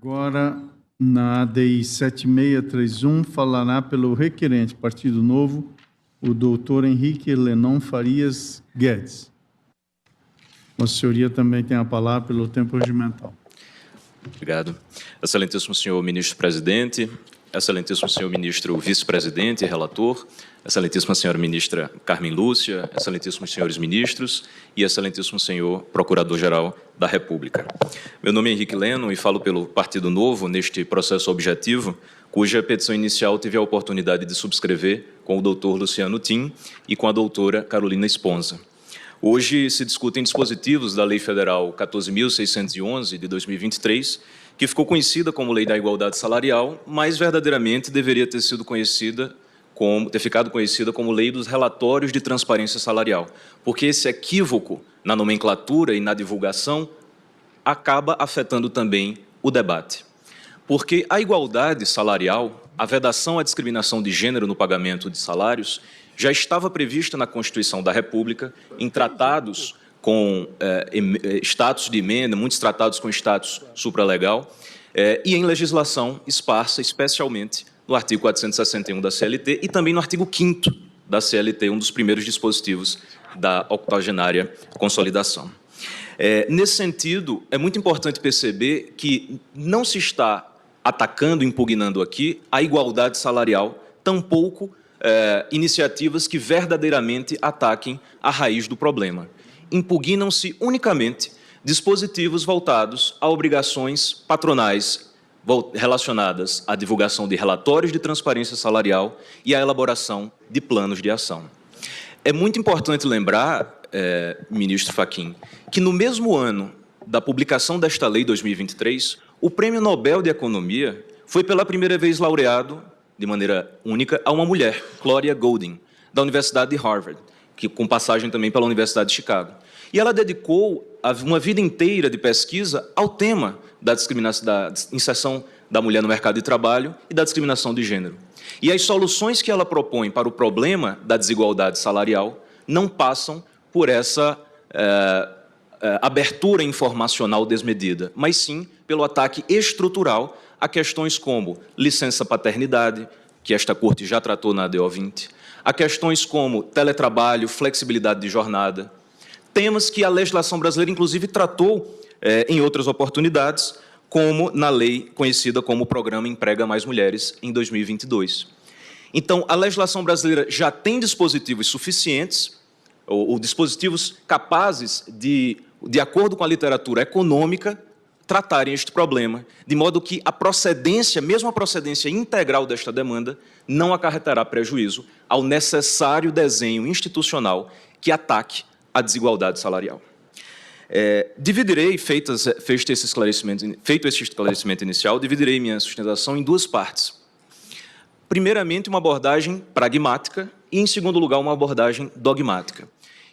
Agora, na ADI 7631, falará pelo requerente, Partido Novo, o doutor Henrique Lenon Farias Guedes. Vossa Senhoria também tem a palavra pelo tempo regimental. Obrigado. Excelentíssimo senhor ministro-presidente, excelentíssimo senhor ministro vice-presidente e relator, excelentíssima senhora ministra Carmen Lúcia, excelentíssimos senhores ministros e excelentíssimo senhor procurador-geral da República. Meu nome é Henrique Lenon e falo pelo Partido Novo neste processo objetivo, cuja petição inicial tive a oportunidade de subscrever com o doutor Luciano Tim e com a doutora Carolina Esponza. Hoje se discutem dispositivos da Lei Federal 14.611, de 2023, que ficou conhecida como Lei da Igualdade Salarial, mas verdadeiramente deveria ter ficado conhecida como Lei dos Relatórios de Transparência Salarial, porque esse equívoco na nomenclatura e na divulgação acaba afetando também o debate. Porque a igualdade salarial, a vedação à discriminação de gênero no pagamento de salários, já estava prevista na Constituição da República, em tratados com status de emenda, muitos tratados com status supralegal, e em legislação esparsa, especialmente no artigo 461 da CLT e também no artigo 5º da CLT, um dos primeiros dispositivos da 80ª Consolidação. Nesse sentido, é muito importante perceber que não se está atacando, impugnando aqui a igualdade salarial, tampouco iniciativas que verdadeiramente ataquem a raiz do problema. Impugnam-se unicamente dispositivos voltados a obrigações patronais relacionadas à divulgação de relatórios de transparência salarial e à elaboração de planos de ação. É muito importante lembrar, ministro Fachin, que no mesmo ano da publicação desta lei 2023, o Prêmio Nobel de Economia foi pela primeira vez laureado de maneira única, a uma mulher, Gloria Goldin, da Universidade de Harvard, com passagem também pela Universidade de Chicago. E ela dedicou uma vida inteira de pesquisa ao tema da inserção da mulher no mercado de trabalho e da discriminação de gênero. E as soluções que ela propõe para o problema da desigualdade salarial não passam por essa abertura informacional desmedida, mas sim pelo ataque estrutural a questões como licença-paternidade, que esta Corte já tratou na ADO 20, a questões como teletrabalho, flexibilidade de jornada, temas que a legislação brasileira, inclusive, tratou em outras oportunidades, como na lei conhecida como Programa Emprega Mais Mulheres, em 2022. Então, a legislação brasileira já tem dispositivos suficientes, ou dispositivos capazes de acordo com a literatura econômica, tratarem este problema, de modo que a procedência, mesmo a procedência integral desta demanda, não acarretará prejuízo ao necessário desenho institucional que ataque a desigualdade salarial. Feito esse esclarecimento inicial, dividirei minha sustentação em duas partes. Primeiramente, uma abordagem pragmática e, em segundo lugar, uma abordagem dogmática.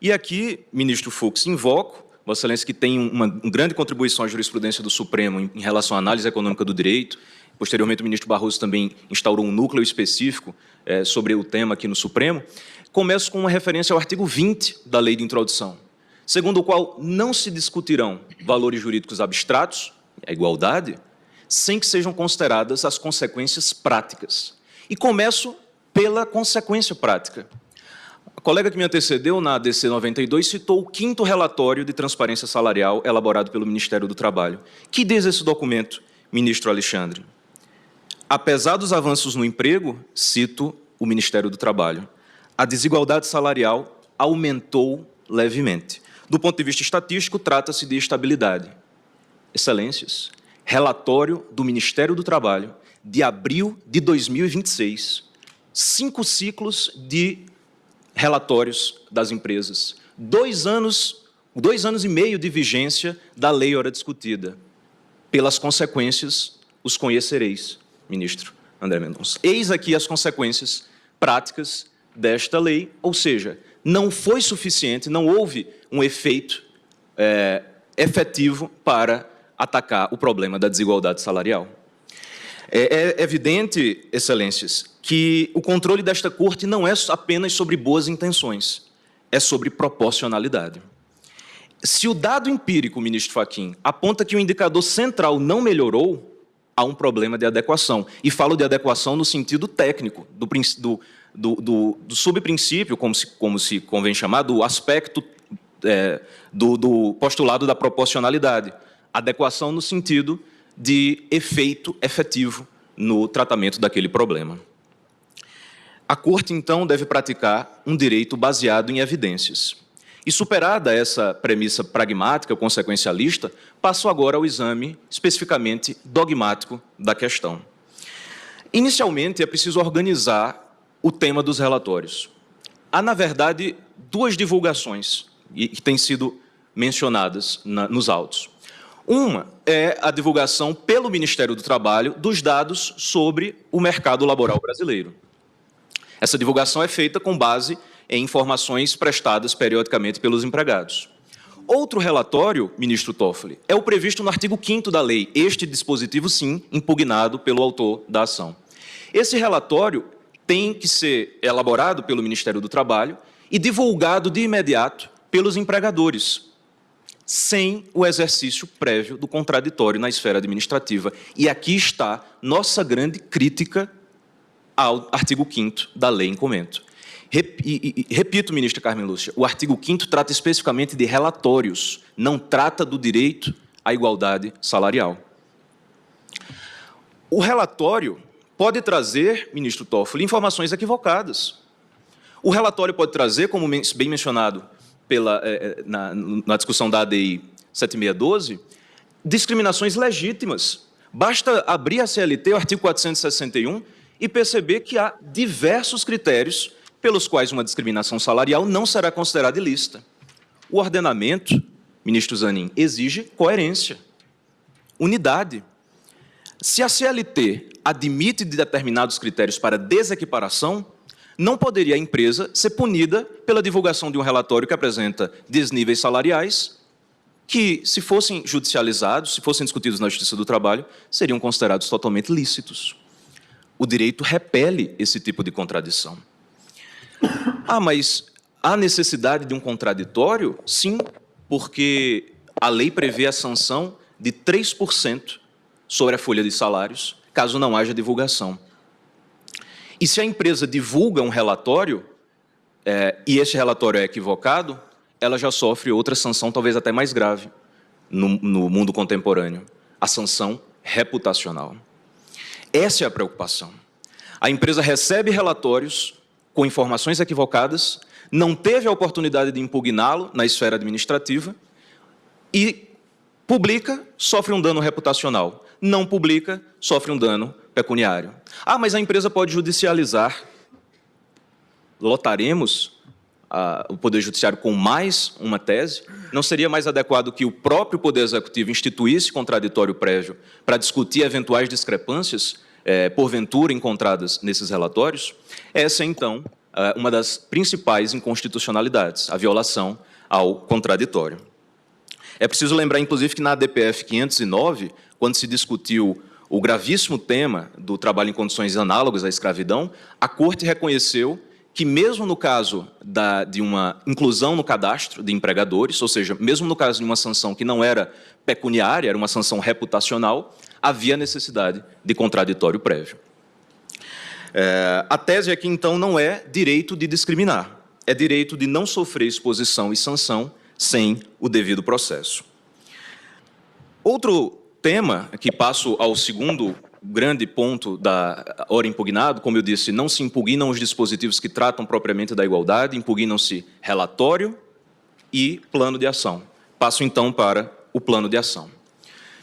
E aqui, ministro Fux, invoco Vossa Excelência, que tem uma grande contribuição à jurisprudência do Supremo em relação à análise econômica do direito. Posteriormente, o ministro Barroso também instaurou um núcleo específico sobre o tema aqui no Supremo. Começo com uma referência ao artigo 20 da Lei de Introdução, segundo o qual não se discutirão valores jurídicos abstratos, a igualdade, sem que sejam consideradas as consequências práticas. E começo pela consequência prática. A colega que me antecedeu na ADC 92 citou o 5º relatório de transparência salarial elaborado pelo Ministério do Trabalho. Que diz esse documento, ministro Alexandre? Apesar dos avanços no emprego, cito o Ministério do Trabalho, a desigualdade salarial aumentou levemente. Do ponto de vista estatístico, trata-se de estabilidade. Excelências, relatório do Ministério do Trabalho de abril de 2026, 5 ciclos de relatórios das empresas, 2 anos e meio de vigência da lei ora discutida. Pelas consequências, os conhecereis, ministro André Mendonça. Eis aqui as consequências práticas desta lei, ou seja, não foi suficiente, não houve um efeito efetivo para atacar o problema da desigualdade salarial. É evidente, excelências, que o controle desta Corte não é apenas sobre boas intenções, é sobre proporcionalidade. Se o dado empírico, ministro Fachin, aponta que o indicador central não melhorou, há um problema de adequação. E falo de adequação no sentido técnico, do subprincípio, como se convém chamar, do aspecto do postulado da proporcionalidade. Adequação no sentido de efeito efetivo no tratamento daquele problema. A Corte, então, deve praticar um direito baseado em evidências. E superada essa premissa pragmática, consequencialista, passo agora ao exame especificamente dogmático da questão. Inicialmente, é preciso organizar o tema dos relatórios. Há, na verdade, duas divulgações que têm sido mencionadas nos autos. Uma é a divulgação pelo Ministério do Trabalho dos dados sobre o mercado laboral brasileiro. Essa divulgação é feita com base em informações prestadas periodicamente pelos empregados. Outro relatório, ministro Toffoli, é o previsto no artigo 5º da lei, este dispositivo, sim, impugnado pelo autor da ação. Esse relatório tem que ser elaborado pelo Ministério do Trabalho e divulgado de imediato pelos empregadores, sem o exercício prévio do contraditório na esfera administrativa. E aqui está nossa grande crítica ao artigo 5º da lei em comento. Repito, ministra Carmen Lúcia, o artigo 5º trata especificamente de relatórios, não trata do direito à igualdade salarial. O relatório pode trazer, ministro Toffoli, informações equivocadas. O relatório pode trazer, como bem mencionado na discussão da ADI 7612, discriminações legítimas. Basta abrir a CLT, o artigo 461, e perceber que há diversos critérios pelos quais uma discriminação salarial não será considerada ilícita. O ordenamento, ministro Zanin, exige coerência, unidade. Se a CLT admite determinados critérios para desequiparação, não poderia a empresa ser punida pela divulgação de um relatório que apresenta desníveis salariais que, se fossem judicializados, se fossem discutidos na Justiça do Trabalho, seriam considerados totalmente lícitos. O direito repele esse tipo de contradição. Ah, mas há necessidade de um contraditório? Sim, porque a lei prevê a sanção de 3% sobre a folha de salários, caso não haja divulgação. E se a empresa divulga um relatório, e esse relatório é equivocado, ela já sofre outra sanção, talvez até mais grave, no mundo contemporâneo, a sanção reputacional. Essa é a preocupação. A empresa recebe relatórios com informações equivocadas, não teve a oportunidade de impugná-lo na esfera administrativa e publica, sofre um dano reputacional. Não publica, sofre um dano pecuniário. Ah, mas a empresa pode judicializar. Lotaremos o Poder Judiciário com mais uma tese? Não seria mais adequado que o próprio Poder Executivo instituísse contraditório prévio para discutir eventuais discrepâncias, porventura encontradas nesses relatórios? Essa é, então, uma das principais inconstitucionalidades, a violação ao contraditório. É preciso lembrar, inclusive, que na ADPF 509, quando se discutiu o gravíssimo tema do trabalho em condições análogas à escravidão, a Corte reconheceu que, mesmo no caso de uma inclusão no cadastro de empregadores, ou seja, mesmo no caso de uma sanção que não era pecuniária, era uma sanção reputacional, havia necessidade de contraditório prévio. A tese aqui, então, não é direito de discriminar, é direito de não sofrer exposição e sanção sem o devido processo. Outro tema, que passo ao segundo grande ponto da hora impugnado, como eu disse, não se impugnam os dispositivos que tratam propriamente da igualdade, impugnam-se relatório e plano de ação. Passo, então, para o plano de ação.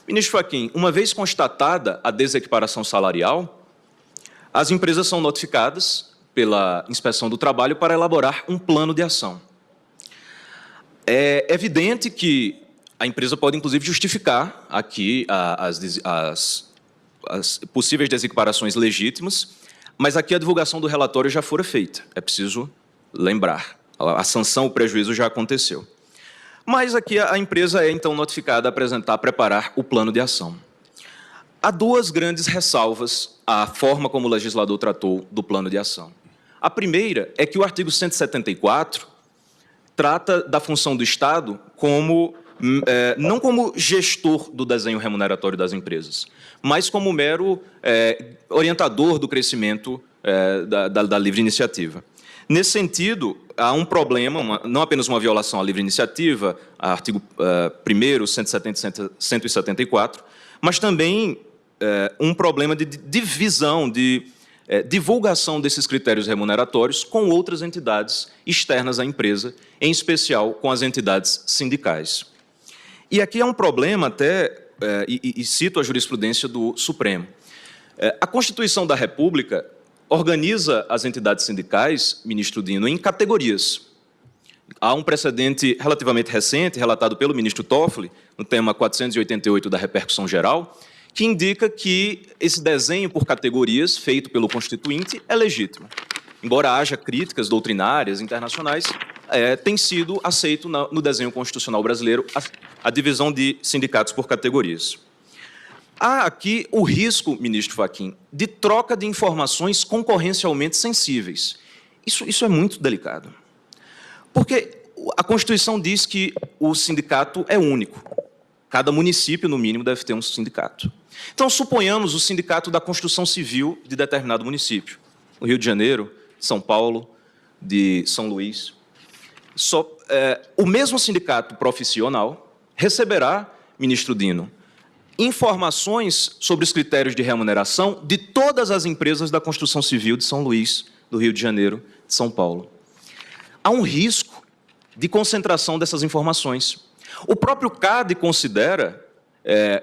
Ministro Fachin, uma vez constatada a desequiparação salarial, as empresas são notificadas pela Inspeção do Trabalho para elaborar um plano de ação. É evidente que a empresa pode, inclusive, justificar aqui as possíveis desequiparações legítimas, mas aqui a divulgação do relatório já fora feita. É preciso lembrar. A sanção, o prejuízo já aconteceu. Mas aqui a empresa é, então, notificada a preparar o plano de ação. Há duas grandes ressalvas à forma como o legislador tratou do plano de ação. A primeira é que o artigo 174 trata da função do Estado como não como gestor do desenho remuneratório das empresas, mas como mero orientador do crescimento da livre iniciativa. Nesse sentido, há um problema, não apenas uma violação à livre iniciativa, artigo 1º, 170 e 174, mas também um problema de divisão, de divulgação desses critérios remuneratórios com outras entidades externas à empresa, em especial com as entidades sindicais. E aqui há um problema até, e cito a jurisprudência do Supremo. A Constituição da República organiza as entidades sindicais, ministro Dino, em categorias. Há um precedente relativamente recente, relatado pelo ministro Toffoli, no tema 488 da repercussão geral, que indica que esse desenho por categorias, feito pelo Constituinte, é legítimo. Embora haja críticas doutrinárias internacionais, tem sido aceito no desenho constitucional brasileiro a divisão de sindicatos por categorias. Há aqui o risco, ministro Fachin, de troca de informações concorrencialmente sensíveis. Isso é muito delicado. Porque a Constituição diz que o sindicato é único. Cada município, no mínimo, deve ter um sindicato. Então, suponhamos o sindicato da construção civil de determinado município. No Rio de Janeiro, São Paulo, de São Luís. O mesmo sindicato profissional receberá, ministro Dino, informações sobre os critérios de remuneração de todas as empresas da construção civil de São Luís, do Rio de Janeiro, de São Paulo. Há um risco de concentração dessas informações. O próprio CAD considera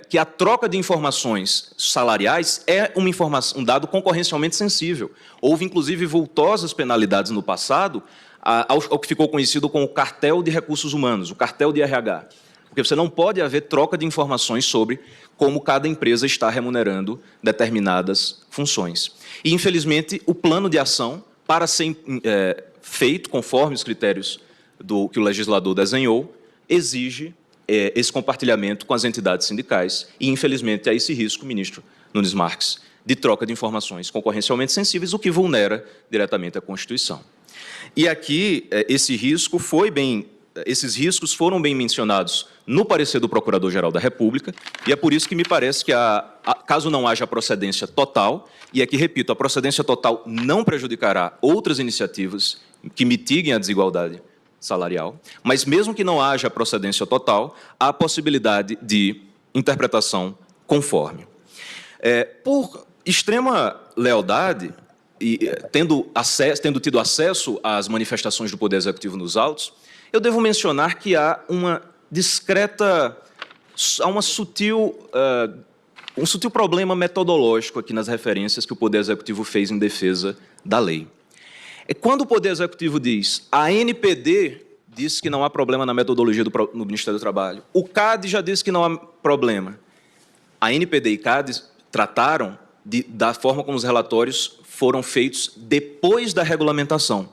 que a troca de informações salariais é um dado concorrencialmente sensível. Houve, inclusive, vultosas penalidades no passado ao que ficou conhecido como o cartel de recursos humanos, o cartel de RH. Porque você não pode haver troca de informações sobre como cada empresa está remunerando determinadas funções. E, infelizmente, o plano de ação, para ser feito conforme os critérios que o legislador desenhou, exige esse compartilhamento com as entidades sindicais e, infelizmente, há esse risco, ministro Nunes Marques, de troca de informações concorrencialmente sensíveis, o que vulnera diretamente a Constituição. E aqui, esses riscos foram bem mencionados no parecer do Procurador-Geral da República, e é por isso que me parece que, caso não haja procedência total, e aqui, repito, a procedência total não prejudicará outras iniciativas que mitiguem a desigualdade salarial, mas mesmo que não haja procedência total, há a possibilidade de interpretação conforme. Por extrema lealdade, e tendo tido acesso às manifestações do Poder Executivo nos autos, eu devo mencionar que há um sutil problema metodológico aqui nas referências que o Poder Executivo fez em defesa da lei. Quando o Poder Executivo diz a ANPD disse que não há problema na metodologia no Ministério do Trabalho, o CAD já disse que não há problema. A ANPD e CAD trataram da forma como os relatórios foram feitos depois da regulamentação,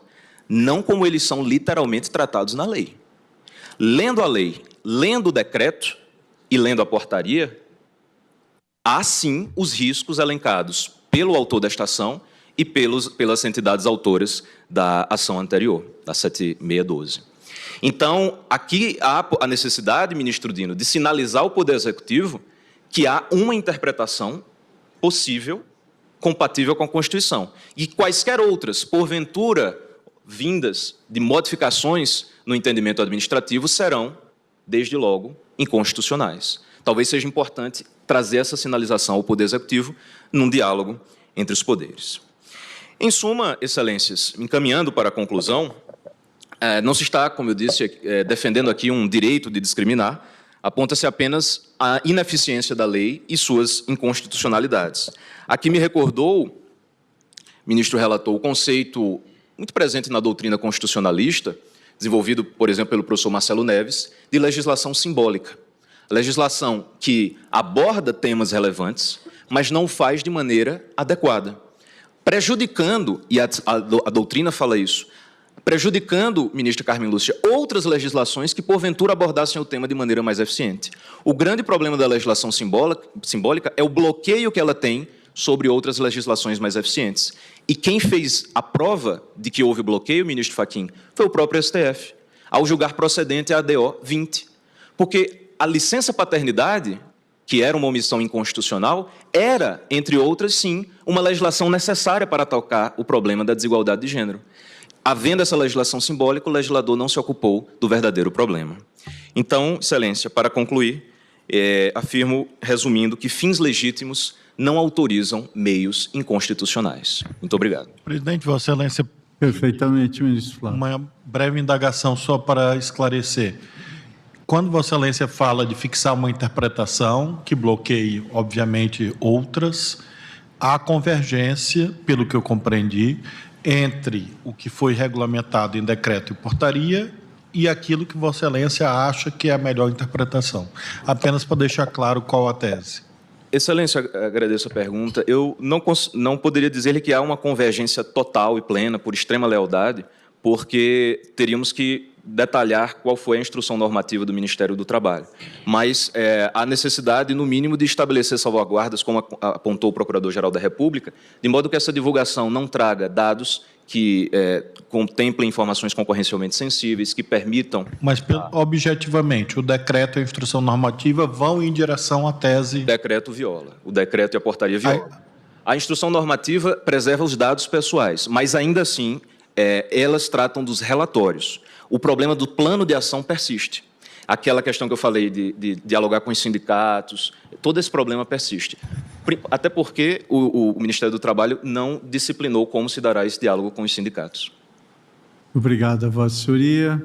não como eles são literalmente tratados na lei. Lendo a lei, lendo o decreto e lendo a portaria, há sim os riscos elencados pelo autor desta ação e pelas entidades autoras da ação anterior, da 7612. Então, aqui há a necessidade, ministro Dino, de sinalizar ao Poder Executivo que há uma interpretação possível, compatível com a Constituição. E quaisquer outras, porventura, vindas de modificações no entendimento administrativo, serão, desde logo, inconstitucionais. Talvez seja importante trazer essa sinalização ao Poder Executivo num diálogo entre os poderes. Em suma, excelências, encaminhando para a conclusão, não se está, como eu disse, defendendo aqui um direito de discriminar, aponta-se apenas a ineficiência da lei e suas inconstitucionalidades. Aqui me recordou, ministro relator, o conceito muito presente na doutrina constitucionalista, desenvolvido, por exemplo, pelo professor Marcelo Neves, de legislação simbólica. Legislação que aborda temas relevantes, mas não faz de maneira adequada, prejudicando, e a doutrina fala isso, prejudicando, ministra Carmen Lúcia, outras legislações que, porventura, abordassem o tema de maneira mais eficiente. O grande problema da legislação simbólica é o bloqueio que ela tem sobre outras legislações mais eficientes. E quem fez a prova de que houve bloqueio, ministro Fachin, foi o próprio STF, ao julgar procedente a ADO 20. Porque a licença paternidade, que era uma omissão inconstitucional, era, entre outras, sim, uma legislação necessária para tocar o problema da desigualdade de gênero. Havendo essa legislação simbólica, o legislador não se ocupou do verdadeiro problema. Então, Excelência, para concluir, afirmo, resumindo, que fins legítimos não autorizam meios inconstitucionais. Muito obrigado. Presidente, Vossa Excelência, Perfeitamente, ministro Flávio. uma breve indagação só para esclarecer. Quando Vossa Excelência fala de fixar uma interpretação que bloqueie, obviamente, outras, há convergência, pelo que eu compreendi, entre o que foi regulamentado em decreto e portaria e aquilo que Vossa Excelência acha que é a melhor interpretação. Apenas para deixar claro qual a tese. Excelência, agradeço a pergunta. Eu não poderia dizer que há uma convergência total e plena, por extrema lealdade, porque teríamos que detalhar qual foi a instrução normativa do Ministério do Trabalho. Mas há necessidade, no mínimo, de estabelecer salvaguardas, como apontou o Procurador-Geral da República, de modo que essa divulgação não traga dados que contemplem informações concorrencialmente sensíveis, que permitam... Mas, objetivamente, o decreto e a instrução normativa vão em direção à tese... O decreto viola. O decreto e a portaria violam. A instrução normativa preserva os dados pessoais, mas, ainda assim, elas tratam dos relatórios. O problema do plano de ação persiste. Aquela questão que eu falei de dialogar com os sindicatos, todo esse problema persiste. Até porque o Ministério do Trabalho não disciplinou como se dará esse diálogo com os sindicatos. Obrigado, Vossa Senhoria.